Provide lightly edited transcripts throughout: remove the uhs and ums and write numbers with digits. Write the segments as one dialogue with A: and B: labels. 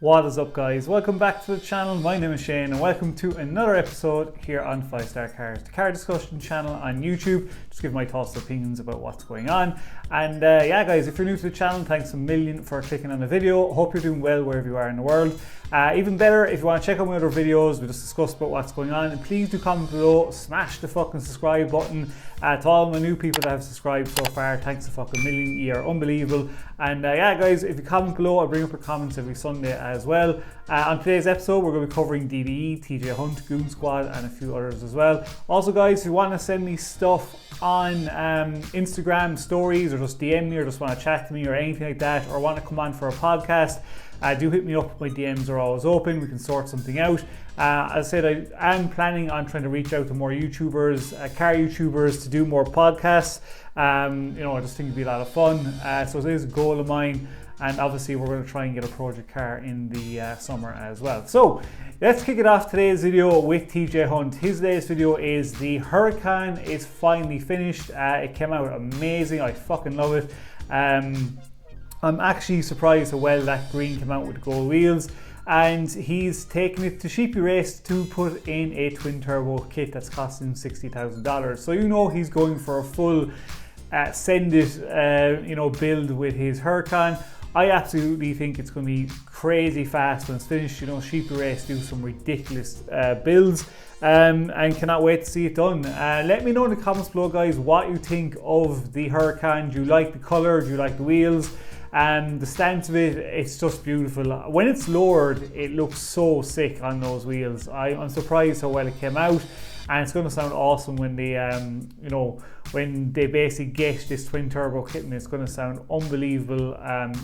A: What is up, guys? Welcome back to the channel. My name is Shane and welcome to another episode here on 5-Star Cars, the car discussion channel on YouTube. Just give my thoughts and opinions about what's going on. And yeah guys, if you're new to the channel, thanks a million for clicking on the video. Hope you're doing well wherever you are in the world. Even better, if you want to check out my other videos, we just discussed about what's going on, and please do comment below, smash the fucking subscribe button. To all my new people that have subscribed so far, thanks a fucking million, you are unbelievable. And yeah guys, if you comment below, I bring up your comments every Sunday as well. On today's episode, we're going to be covering DDE, TJ Hunt, goonzquad, and a few others as well. Also guys, if you want to send me stuff on Instagram stories, or just DM me, or just want to chat to me or anything like that, or want to come on for a podcast, do hit me up. My DMs are always open. We can sort something out. As I said, I am planning on trying to reach out to more YouTubers, car YouTubers, to do more podcasts. You know, I just think it'd be a lot of fun. So it is a goal of mine, and obviously we're going to try and get a project car in the summer as well. So let's kick it off today's video with TJ Hunt. His latest video is the Huracan. It's finally finished. It came out amazing. I fucking love it. I'm actually surprised how well that green came out with the gold wheels, and he's taken it to Sheepy Race to put in a twin turbo kit that's costing $60,000. So you know he's going for a full send it you know, build with his Huracan. I absolutely think it's going to be crazy fast when it's finished. You know, Sheepy Race do some ridiculous builds, and cannot wait to see it done. Let me know in the comments below, guys, what you think of the Huracan. Do you like the colour? Do you like the wheels? The stance of it, it's just beautiful. When it's lowered, it looks so sick on those wheels. I'm surprised how well it came out, and it's going to sound awesome when they, you know, when they basically get this twin turbo kit, and it's going to sound unbelievable.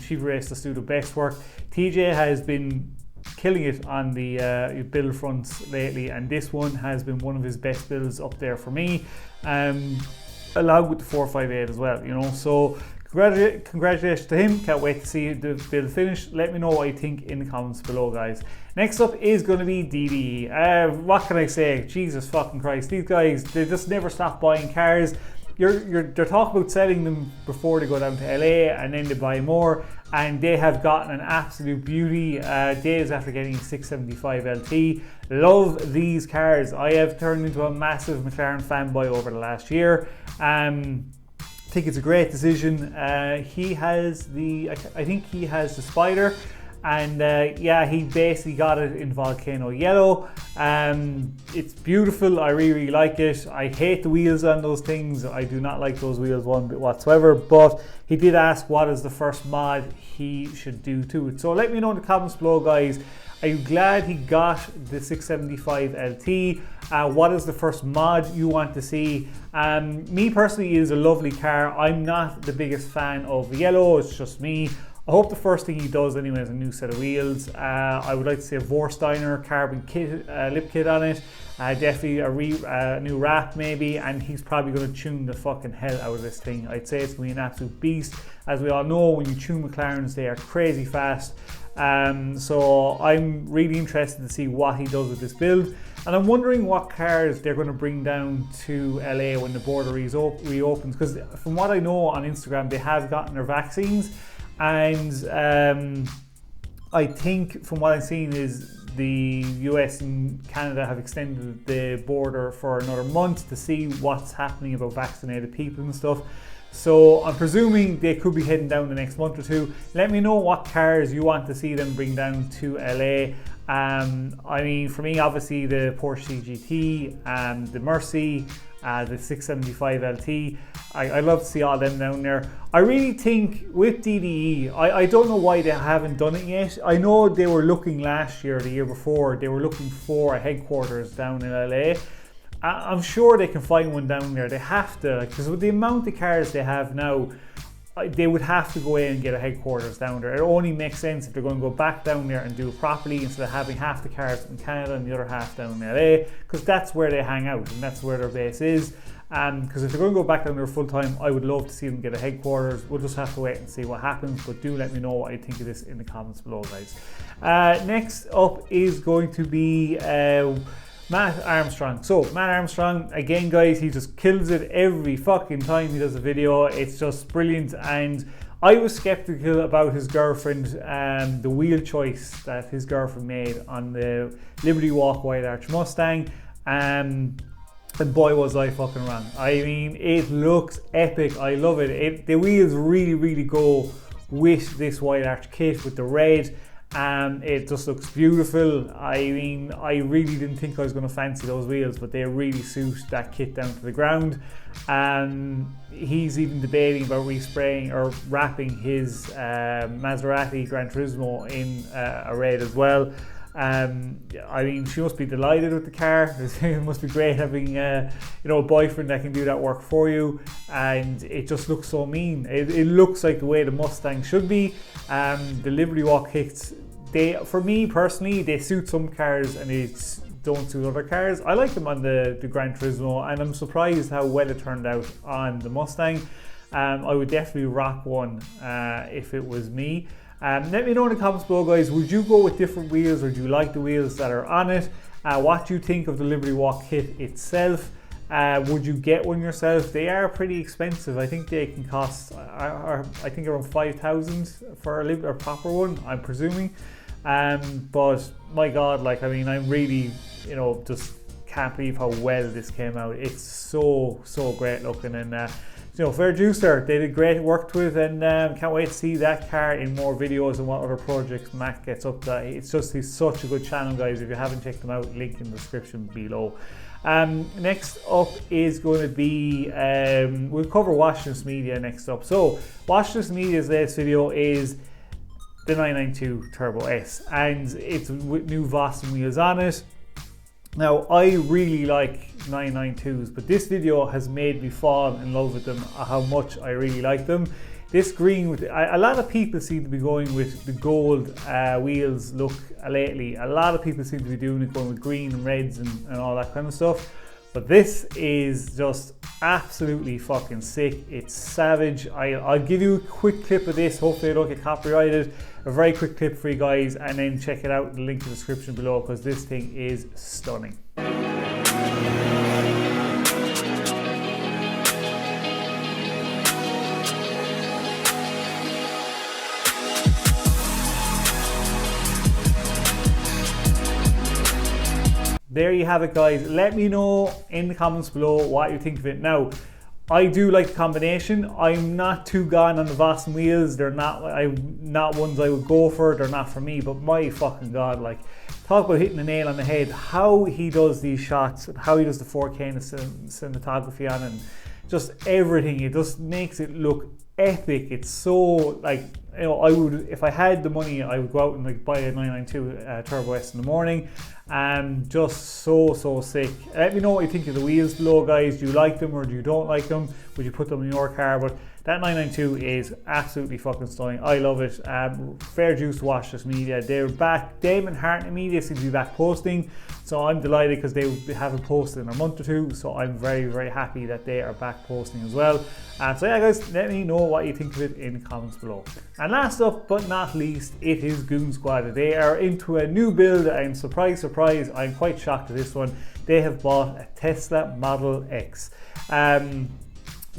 A: Sheepy Race just do the best work. TJ has been killing it on the build fronts lately, and this one has been one of his best builds up there for me, along with the 458 as well. You know, so congratulations to him. Can't wait to see the build finished. Let me know what you think in the comments below, guys. Next up is going to be DDE. What can I say? Jesus fucking Christ, these guys, they just never stop buying cars. They're talking about selling them before they go down to LA, and then they buy more, and they have gotten an absolute beauty days after getting 675 LT. Love these cars. I have turned into a massive McLaren fanboy over the last year. I think it's a great decision. He has the, I think he has the Spider, and yeah, he basically got it in volcano yellow. It's beautiful. I really like it. I hate the wheels on those things. I do not like those wheels one bit whatsoever, but he did ask what is the first mod he should do to it. So let me know in the comments below, guys. Are you glad he got the 675 LT? What is the first mod you want to see? Me personally, it is a lovely car. I'm not the biggest fan of yellow, it's just me. I hope the first thing he does anyway is a new set of wheels. I would like to see a Vorsteiner carbon kit, lip kit on it. Definitely a new wrap maybe, and he's probably going to tune the fucking hell out of this thing. I'd say it's going to be an absolute beast. As we all know, when you tune McLarens, they are crazy fast. So I'm really interested to see what he does with this build, and I'm wondering what cars they're going to bring down to LA when the border reopens, because from what I know on Instagram, they have gotten their vaccines, and I think from what I'm seeing is the US and Canada have extended the border for another month to see what's happening about vaccinated people and stuff. So I'm presuming they could be heading down the next month or two. Let me know what cars you want to see them bring down to LA. I mean, for me, obviously the Porsche GT, the Mercy, the 675 LT. I love to see all them down there. I really think with DDE, I don't know why they haven't done it yet. I know they were looking last year, the year before, they were looking for a headquarters down in LA. I'm sure they can find one down there. They have to, because with the amount of cars they have now, they would have to go in and get a headquarters down there. It only makes sense if they're going to go back down there and do it properly, instead of having half the cars in Canada and the other half down in LA, because that's where they hang out and that's where their base is. Because if they're going to go back down there full time, I would love to see them get a headquarters. We'll just have to wait and see what happens, but do let me know what you think of this in the comments below, guys. Next up is going to be Matt Armstrong. So Matt Armstrong, again guys, he just kills it every fucking time he does a video. It's just brilliant, and I was skeptical about his girlfriend, the wheel choice that his girlfriend made on the Liberty Walk Wide Arch Mustang, and boy was I fucking wrong. I mean, it looks epic. I love it. The wheels really go with this wide arch kit with the red. It just looks beautiful. I mean, I really didn't think I was going to fancy those wheels, but they really suit that kit down to the ground. He's even debating about respraying or wrapping his Maserati Gran Turismo in a red as well. I mean, she must be delighted with the car. It must be great having a boyfriend that can do that work for you, and it just looks so mean. It looks like the way the Mustang should be. The Liberty Walk kits, for me personally, they suit some cars and they don't suit other cars. I like them on the Gran Turismo, and I'm surprised how well it turned out on the Mustang. I would definitely rock one if it was me. Let me know in the comments below, guys, would you go with different wheels, or do you like the wheels that are on it? What do you think of the Liberty Walk kit itself? Would you get one yourself? They are pretty expensive. I think they can cost I think around 5,000 for a proper one, I'm presuming. But my god, like, I mean, I'm really, just can't believe how well this came out. It's so great looking, and fair juicer, they did great work with, and can't wait to see that car in more videos and what other projects Matt gets up to. He's such a good channel, guys. If you haven't checked them out, link in the description below. Next up is going to be, we'll cover Washless Media next up. So Washless Media's latest video is the 992 Turbo S, and it's with new Vossen wheels on it. Now, I really like 992s, but this video has made me fall in love with them, how much I really like them. This green, a lot of people seem to be going with the gold wheels look lately. A lot of people seem to be doing it, going with green and reds and all that kind of stuff. But this is just absolutely fucking sick. It's savage. I'll give you a quick clip of this. Hopefully I don't get copyrighted. A very quick clip for you guys, and then check it out, the link in the description below, because this thing is stunning. There you have it, guys. Let me know in the comments below what you think of it. Now, I do like the combination. I'm not too gone on the Vossen wheels. They're not ones I would go for. They're not for me, but my fucking god, like, talk about hitting the nail on the head. How he does these shots, how he does the 4K and the cinematography on it, and just everything. It just makes it look epic. It's so, like, I would, if I had the money, I would go out and like buy a 992 Turbo S in the morning. Just so sick. Let me know what you think of the wheels below, guys. Do you like them or do you don't like them? Would you put them in your car? But that 992 is absolutely fucking stunning. I love it. Fair juice to Washless Media. They're back. Damon Hart and Media seem to be back posting, so I'm delighted because they haven't posted in a month or two. So I'm very happy that they are back posting as well. So yeah, guys, let me know what you think of it in the comments below. And last up but not least, it is Goon Squad. They are into a new build, and surprise, I'm quite shocked at this one. They have bought a Tesla Model X.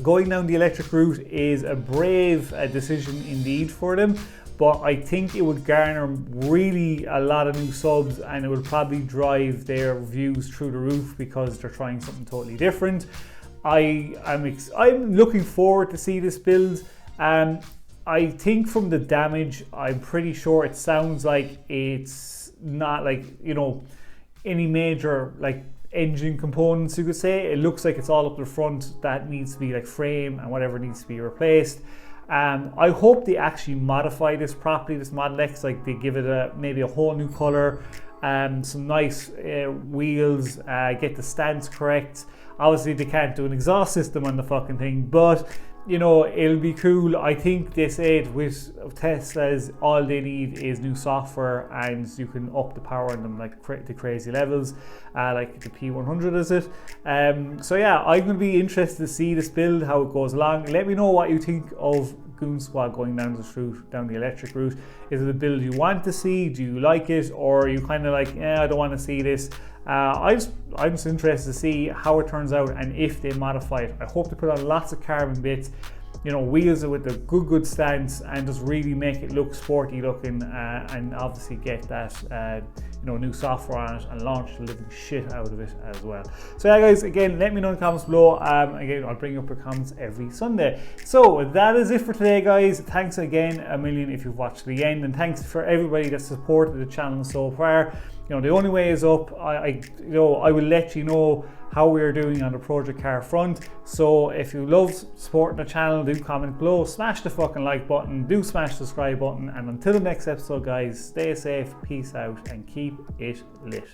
A: Going down the electric route is a brave decision indeed for them, but I think it would garner really a lot of new subs, and it will probably drive their views through the roof because they're trying something totally different. I'm looking forward to see this build. I think from the damage, I'm pretty sure it sounds like it's not like, any major like engine components, you could say. It looks like it's all up the front that needs to be like frame and whatever needs to be replaced. I hope they actually modify this properly, this Model X, like they give it maybe a whole new color, some nice wheels, get the stance correct. Obviously they can't do an exhaust system on the fucking thing, but it'll be cool. I think they said with Teslas, all they need is new software, and you can up the power on them like the crazy levels, like the P100 is it. So yeah, I'm going to be interested to see this build, how it goes along. Let me know what you think of Goon Squad going down this route, down the electric route. Is it a build you want to see? Do you like it? Or are you kind of like, I don't want to see this? I'm just interested to see how it turns out and if they modify it. I hope to put on lots of carbon bits. wheels with a good stance, and just really make it look sporty looking, and obviously get that new software on it and launch the living shit out of it as well. So yeah guys, again, let me know in the comments below. Again, I'll bring up your comments every Sunday. So that is it for today guys. Thanks again a million if you've watched to the end, and thanks for everybody that supported the channel so far. The only way is up. I will let you know how we are doing on the project car front. So if you love supporting the channel, do comment below, smash the fucking like button, do smash the subscribe button, and until the next episode guys, stay safe, peace out, and keep it lit.